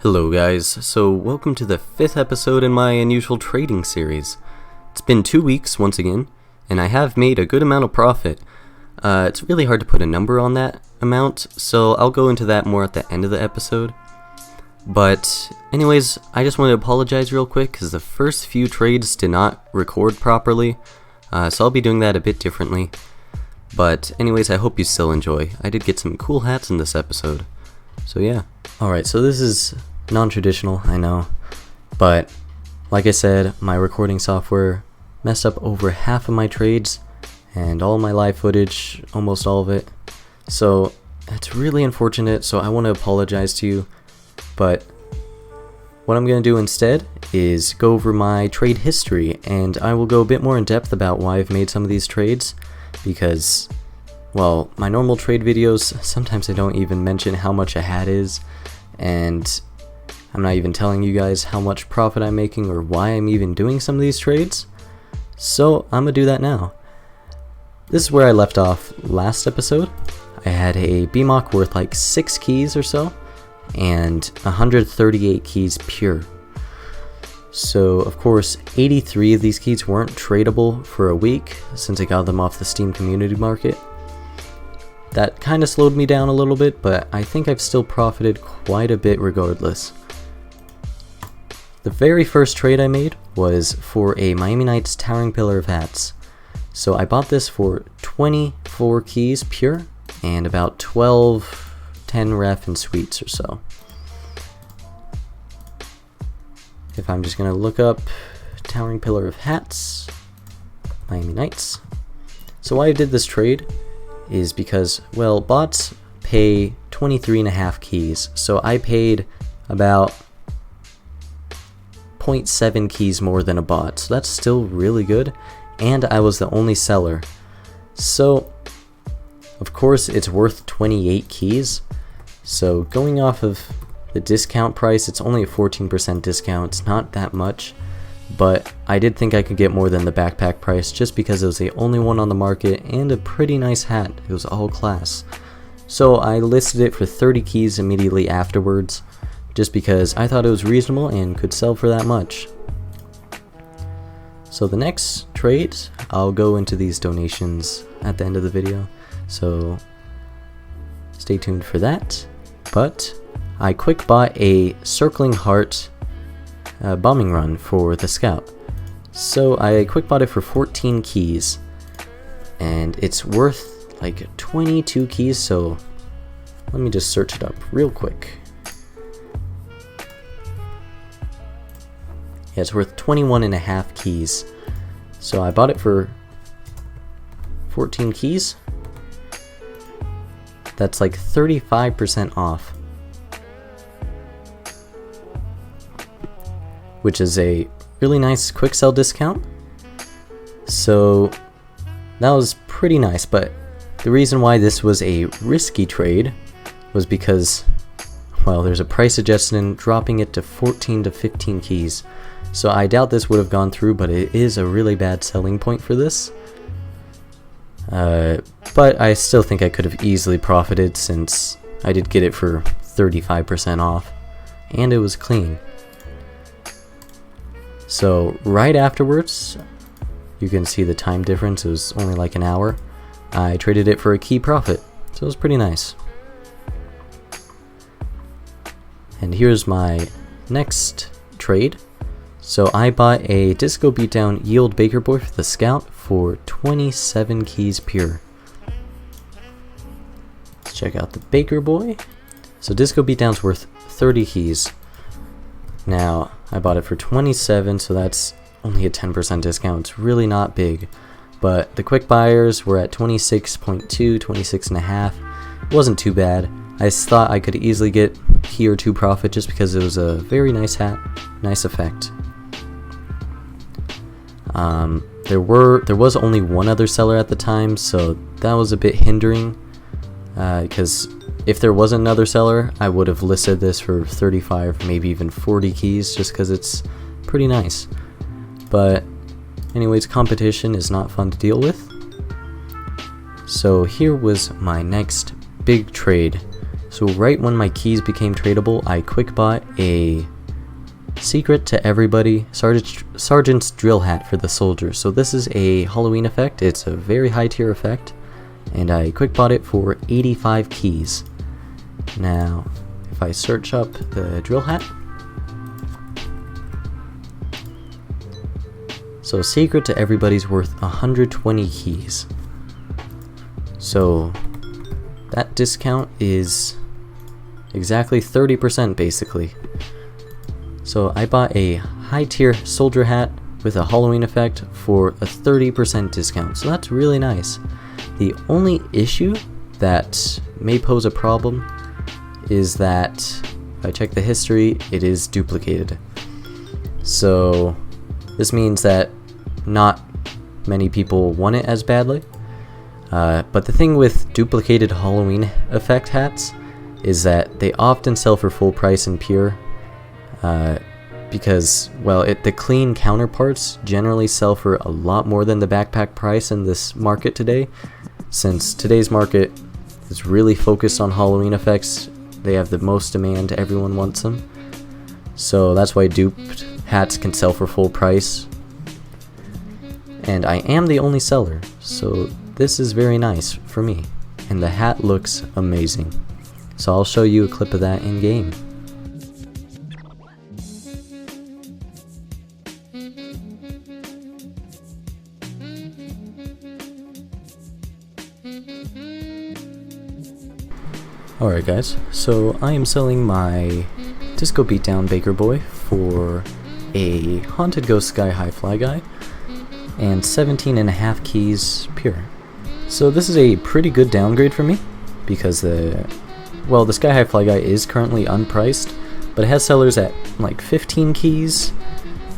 Hello guys, so welcome to the 5th episode in my unusual trading series. It's been 2 weeks once again, and I have made a good amount of profit. It's really hard to put a number on that amount, so I'll go into that more at the end of the episode. But anyways, I just want to apologize real quick because the first few trades did not record properly, so I'll be doing that a bit differently. But anyways, I hope you still enjoy. I did get some cool hats in this episode, so yeah. Alright, so this is non-traditional, I know, but like I said, my recording software messed up over half of my trades and all my live footage, almost all of it, so it's really unfortunate. So I want to apologize to you, but what I'm going to do instead is go over my trade history, and I will go a bit more in depth about why I've made some of these trades, because, well, my normal trade videos, sometimes I don't even mention how much a hat is, and I'm not even telling you guys how much profit I'm making or why I'm even doing some of these trades. So I'm gonna do that now. This is where I left off last episode. I had a BMOC worth like 6 keys or so, and 138 keys pure. So of course 83 of these keys weren't tradable for a week since I got them off the Steam community market. That kind of slowed me down a little bit, but I think I've still profited quite a bit regardless. The very first trade I made was for a Miami Knights Towering Pillar of Hats. So I bought this for 24 keys pure and about 10 ref and sweets or so. If I'm just gonna look up Towering Pillar of Hats, Miami Knights. So why I did this trade is because, well, bots pay 23.5 keys, so I paid about 0.7 keys more than a bot, so that's still really good, and I was the only seller. So of course it's worth 28 keys, so going off of the discount price, it's only a 14% discount. It's not that much, but I did think I could get more than the backpack price just because it was the only one on the market and a pretty nice hat. It was all class. So I listed it for 30 keys immediately afterwards, just because I thought it was reasonable and could sell for that much. So the next trade, I'll go into these donations at the end of the video, so stay tuned for that. But I quick bought a Circling Heart bombing run for the Scout. So I quick bought it for 14 keys, and it's worth like 22 keys, so let me just search it up real quick. Yeah, it's worth 21.5 keys. So I bought it for 14 keys. That's like 35% off, which is a really nice quick sell discount. So that was pretty nice, but the reason why this was a risky trade was because, well, there's a price suggestion dropping it to 14 to 15 keys. So I doubt this would have gone through, but it is a really bad selling point for this. But I still think I could have easily profited since I did get it for 35% off, and it was clean. So right afterwards, you can see the time difference, it was only like an hour. I traded it for a key profit, so it was pretty nice. And here's my next trade. So I bought a Disco Beatdown Yield Baker Boy for the Scout for 27 keys pure. Let's check out the Baker Boy. So Disco Beatdown's worth 30 keys. Now, I bought it for 27, so that's only a 10% discount. It's really not big. But the quick buyers were at 26.2, 26.5. It wasn't too bad. I just thought I could easily get key or 2 profit just because it was a very nice hat, nice effect. There was only one other seller at the time, so that was a bit hindering, because if there was another seller, I would have listed this for 35, maybe even 40 keys, just because it's pretty nice. But anyways, competition is not fun to deal with. So here was my next big trade. So right when my keys became tradable, I quick bought a Secret to Everybody Sergeant's Drill Hat for the soldier. So this is a Halloween effect. It's a very high tier effect, and I quick bought it for 85 keys. Now, if I search up the drill hat, so Secret to Everybody's worth 120 keys. So that discount is exactly 30% basically. So I bought a high tier soldier hat with a Halloween effect for a 30% discount. So that's really nice. The only issue that may pose a problem is that if I check the history, it is duplicated. So this means that not many people want it as badly. But the thing with duplicated Halloween effect hats is that they often sell for full price in pure. Because, well, the clean counterparts generally sell for a lot more than the backpack price in this market today. Since today's market is really focused on Halloween effects, they have the most demand, everyone wants them. So that's why duped hats can sell for full price. And I am the only seller, so this is very nice for me. And the hat looks amazing. So I'll show you a clip of that in game. Alright guys, so I am selling my Disco Beatdown Baker Boy for a Haunted Ghost Sky High Fly Guy and 17.5 keys pure. So this is a pretty good downgrade for me because the Sky High Fly Guy is currently unpriced, but it has sellers at like 15 keys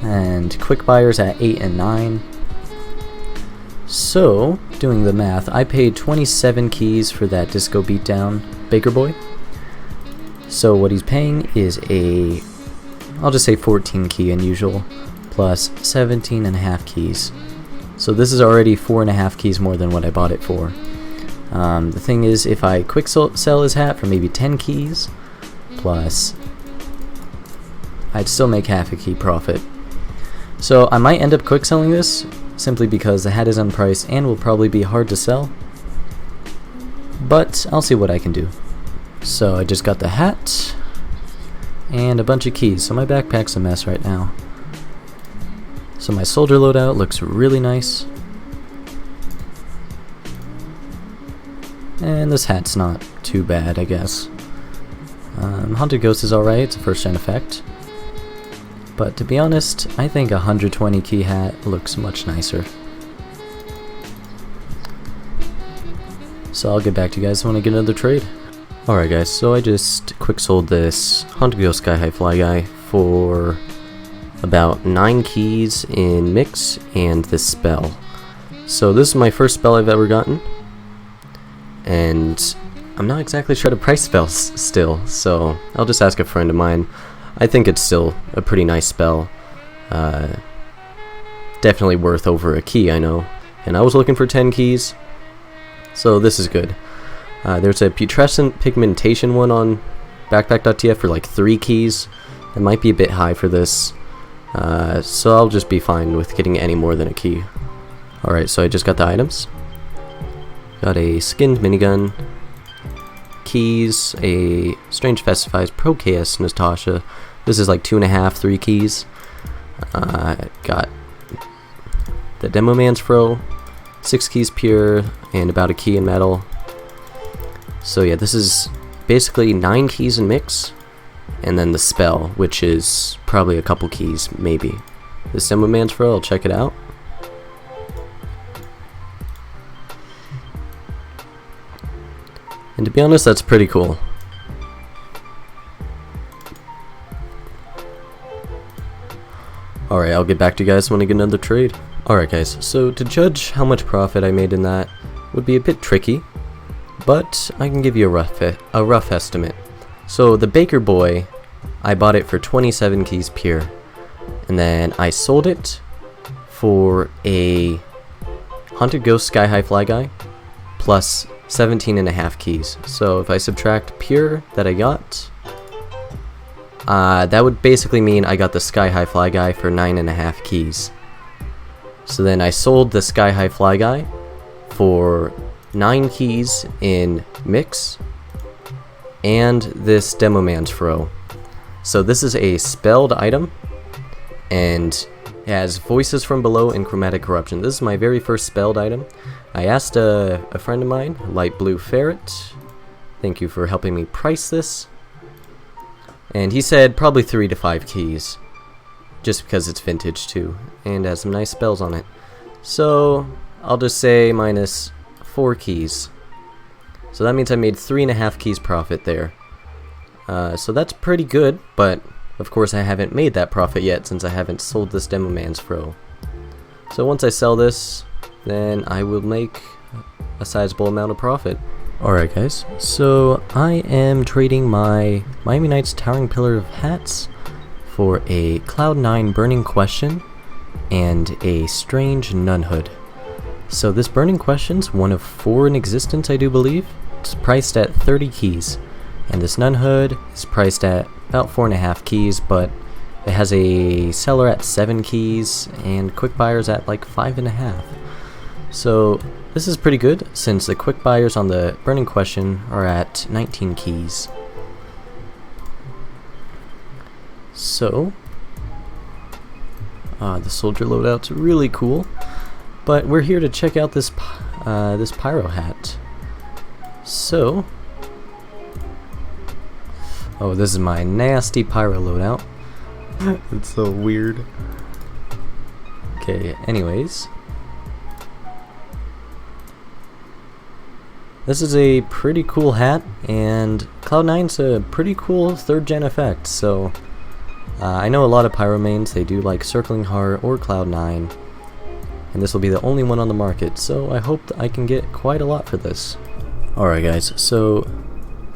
and quick buyers at 8 and 9. So, doing the math, I paid 27 keys for that Disco Beatdown Baker Boy. So what he's paying is I'll just say 14 key unusual plus 17.5 keys. So this is already 4.5 keys more than what I bought it for. The thing is, if I quick sell his hat for maybe 10 keys plus, I'd still make half a key profit. So I might end up quick selling this simply because the hat is unpriced and will probably be hard to sell. But I'll see what I can do. So I just got the hat and a bunch of keys, so my backpack's a mess right now. So my soldier loadout looks really nice. And this hat's not too bad, I guess. Haunted Ghost is alright, it's a first gen effect. But to be honest, I think a 120 key hat looks much nicer. So I'll get back to you guys when I get another trade. Alright guys, so I just quick sold this Haunted Ghost Sky High Fly Guy for about 9 keys in mix and this spell. So this is my first spell I've ever gotten, and I'm not exactly sure to price spells still, so I'll just ask a friend of mine. I think it's still a pretty nice spell. Definitely worth over a key, I know. And I was looking for 10 keys, so this is good. There's a putrescent pigmentation one on ApoqTF for like 3 keys. It might be a bit high for this, so I'll just be fine with getting any more than a key. Alright, so I just got the items. Got a skinned minigun, keys, a Strange Festify's Pro KS Natasha. This is like 2.5, 3 keys. Got the Demo Man's Fro, 6 keys pure, and about a key in metal. So yeah, this is basically 9 keys in mix, and then the spell, which is probably a couple keys, maybe. This Demo Man's Fro, I'll check it out. And to be honest, that's pretty cool. Alright, I'll get back to you guys when I get another trade. Alright guys, so to judge how much profit I made in that would be a bit tricky, but I can give you a rough estimate. So the Baker Boy, I bought it for 27 keys pure, and then I sold it for a Haunted Ghost Sky High Fly Guy plus 17.5 keys. So if I subtract pure that I got, that would basically mean I got the Sky High Fly Guy for 9.5 keys. So then I sold the Sky High Fly Guy for 9 keys in Mix and this Demo Man's Fro. So this is a spelled item and it has Voices from Below and Chromatic Corruption. This is my very first spelled item. I asked a friend of mine, Light Blue Ferret, thank you for helping me price this, and he said probably 3 to 5 keys, just because it's vintage too, and has some nice spells on it. So I'll just say minus 4 keys. So that means I made 3.5 keys profit there. So that's pretty good, but of course I haven't made that profit yet since I haven't sold this Demo Man's Fro. So once I sell this, then I will make a sizable amount of profit. Alright guys, so I am trading my Miami Nights Towering Pillar of Hats for a Cloud9 Burning Question and a Strange Nun Hood. So this Burning Question's one of 4 in existence, I do believe. It's priced at 30 keys. And this Nun Hood is priced at about 4.5 keys, but it has a seller at 7 keys and quick buyers at like 5.5. So this is pretty good since the quick buyers on the Burning Question are at 19 keys. So the soldier loadout's really cool, but we're here to check out this this pyro hat. So this is my nasty pyro loadout. It's so weird. Okay, anyways, this is a pretty cool hat, and Cloud9's a pretty cool 3rd gen effect, so I know a lot of pyro mains, they do like Circling Heart or Cloud9, and this will be the only one on the market, so I hope that I can get quite a lot for this. Alright guys, so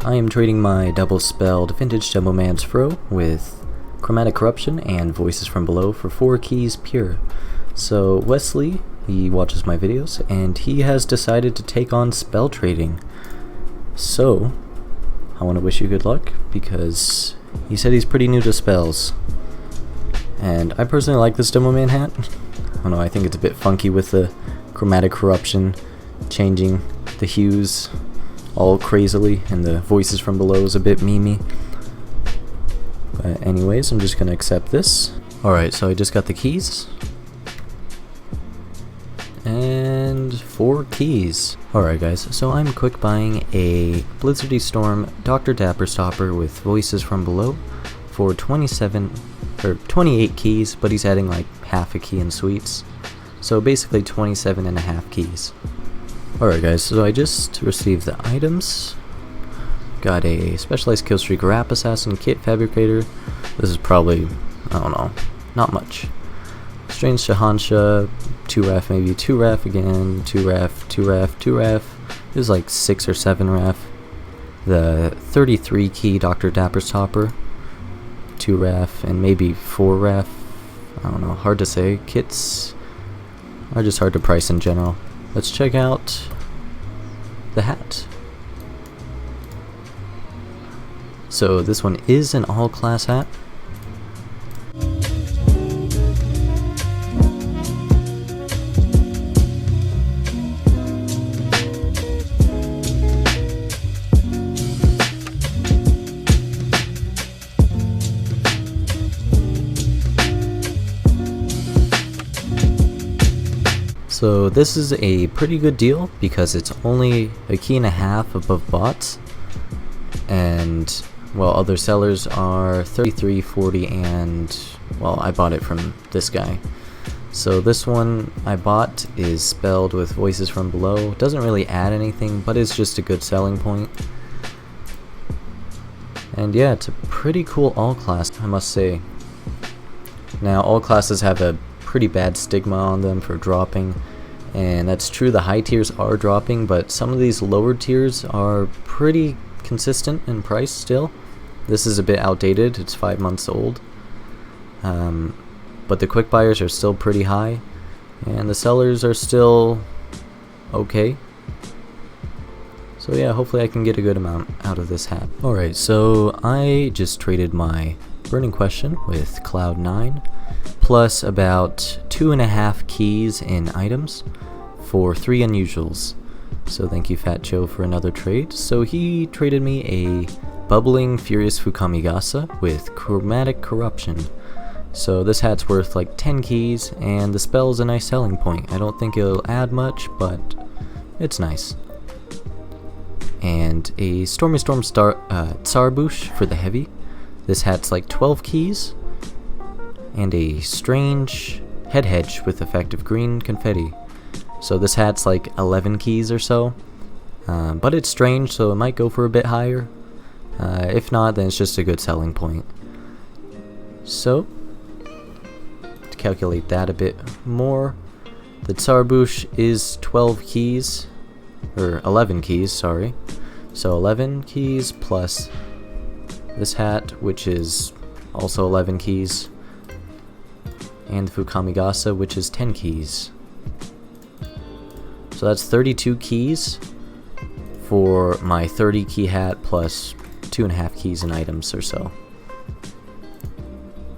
I am trading my double spelled Vintage Demo Man's Fro with Chromatic Corruption and Voices from Below for 4 keys pure. So Wesley, he watches my videos, and he has decided to take on spell trading. So I want to wish you good luck, because he said he's pretty new to spells. And I personally like this Demo Man hat. I don't know, I think it's a bit funky with the Chromatic Corruption changing the hues all crazily, and the Voices from Below is a bit memey. But anyways, I'm just gonna accept this. Alright, so I just got the keys. And 4 keys. Alright guys, so I'm quick buying a Blizzardy Storm Dr. Dapper Stopper with Voices from Below for 28 keys, but he's adding like half a key in sweets. So basically 27.5 keys. Alright guys, so I just received the items. Got a Specialized Killstreak Rap Assassin Kit Fabricator. This is probably, I don't know, not much. Strange Shahansha, 2ref, maybe 2ref again, 2ref, 2ref, 2ref. This is like 6 or 7 ref. The 33 key Dr. Dapper Stopper, 2ref, and maybe 4ref. I don't know, hard to say. Kits are just hard to price in general. Let's check out the hat. So this one is an all-class hat. So this is a pretty good deal because it's only a key and a half above bots, and well, other sellers are 33, 40, and well, I bought it from this guy. So this one I bought is spelled with Voices from Below. Doesn't really add anything, but it's just a good selling point. And yeah, it's a pretty cool all class, I must say. Now all classes have a pretty bad stigma on them for dropping, and that's true, the high tiers are dropping, but some of these lower tiers are pretty consistent in price still. This is a bit outdated, it's 5 months old, but the quick buyers are still pretty high, and the sellers are still okay. So yeah, hopefully I can get a good amount out of this hat. Alright, so I just traded my Burning Question with Cloud9 plus about 2.5 keys in items for 3 unusuals. So thank you Fat Joe for another trade. So he traded me a Bubbling Furious Fukamigasa with Chromatic Corruption. So this hat's worth like 10 keys, and the spell's a nice selling point. I don't think it'll add much, but it's nice. And a Stormy Storm Tsarbush for the heavy. This hat's like 12 keys. And a Strange Head Hedge with effective green confetti. So this hat's like 11 keys or so. But it's strange, so it might go for a bit higher. If not, then it's just a good selling point. So, to calculate that a bit more, the Tsarbush is 12 keys, or 11 keys, sorry. So 11 keys plus this hat, which is also 11 keys, and the Fukamigasa, which is 10 keys. So that's 32 keys for my 30 key hat plus 2.5 keys in items or so.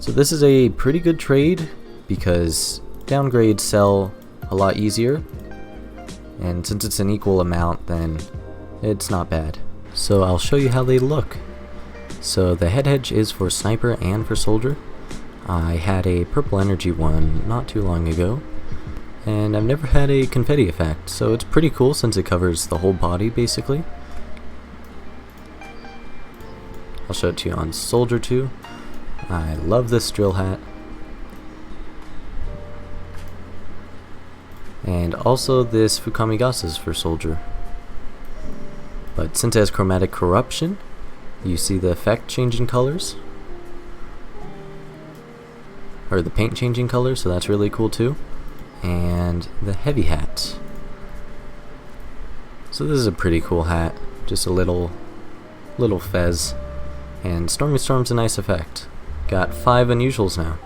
So this is a pretty good trade because downgrades sell a lot easier, and since it's an equal amount, then it's not bad. So I'll show you how they look. So the head hedge is for sniper and for soldier. I had a purple energy one not too long ago, and I've never had a confetti effect, so it's pretty cool since it covers the whole body basically. I'll show it to you on soldier too. I love this drill hat. And also this Fukamigasa's for soldier. But since it has chromatic corruption, you see the effect changing colors. Or the paint changing colors, so that's really cool too. And the heavy hat. So this is a pretty cool hat. Just a little fez. And Stormy Storm's a nice effect. Got 5 unusuals now.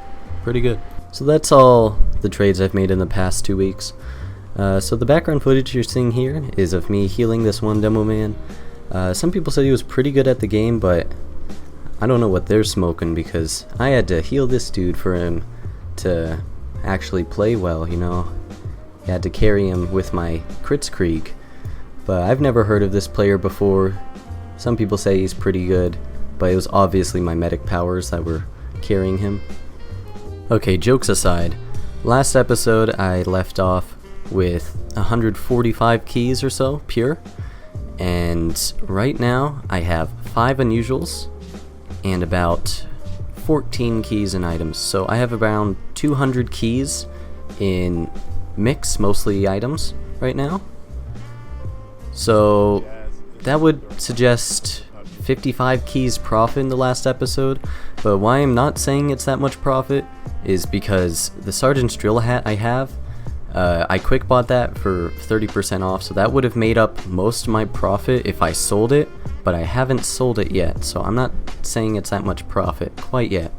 Pretty good. So that's all the trades I've made in the past 2 weeks. So the background footage you're seeing here is of me healing this one demo man. Some people said he was pretty good at the game, but I don't know what they're smoking because I had to heal this dude for him to actually play well, you know. I had to carry him with my Kritzkrieg. But I've never heard of this player before. Some people say he's pretty good, but it was obviously my medic powers that were carrying him. Okay, jokes aside, last episode I left off with 145 keys or so, pure, and right now I have 5 unusuals and about 14 keys in items, so I have around 200 keys in mix, mostly items, right now. So that would suggest 55 keys profit in the last episode, but why I'm not saying it's that much profit is because the Sergeant's drill hat I have, I quick bought that for 30% off, so that would have made up most of my profit if I sold it, but I haven't sold it yet, so I'm not saying it's that much profit quite yet.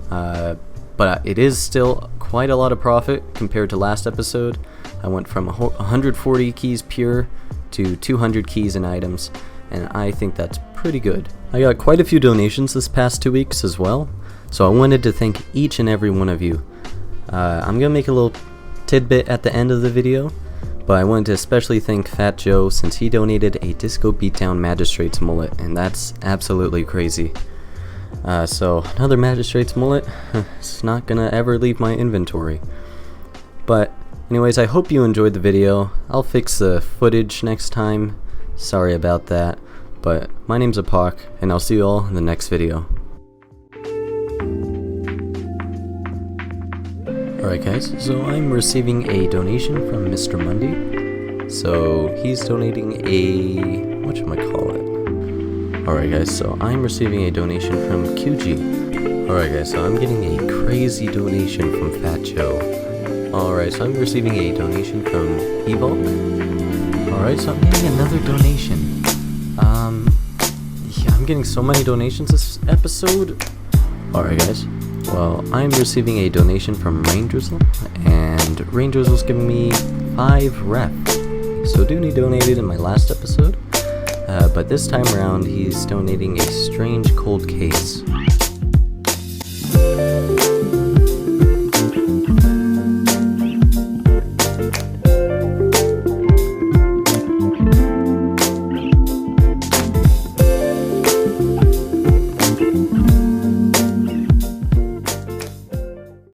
But it is still quite a lot of profit compared to last episode. I went from 140 keys pure to 200 keys in items, and I think that's pretty good. I got quite a few donations this past 2 weeks as well, so I wanted to thank each and every one of you. I'm gonna make a little tidbit at the end of the video, but I wanted to especially thank Fat Joe since he donated a Disco Beatdown Magistrate's mullet, and that's absolutely crazy. So another Magistrate's mullet, it's not gonna ever leave my inventory. But anyways, I hope you enjoyed the video. I'll fix the footage next time. Sorry about that. But my name's Apoq, and I'll see you all in the next video. Alright guys, so I'm receiving a donation from Mr. Mundy. So he's donating a... whatchamacallit? Alright guys, so I'm receiving a donation from QG. Alright guys, so I'm getting a crazy donation from Fat Joe. Alright, so I'm receiving a donation from Evolve. Alright, so I'm getting another donation. Yeah, I'm getting so many donations this episode. Alright guys, well, I'm receiving a donation from Raindrizzle, and Raindrizzle's giving me 5 rep. So Dooney donated in my last episode. but this time around he's donating a strange cold case.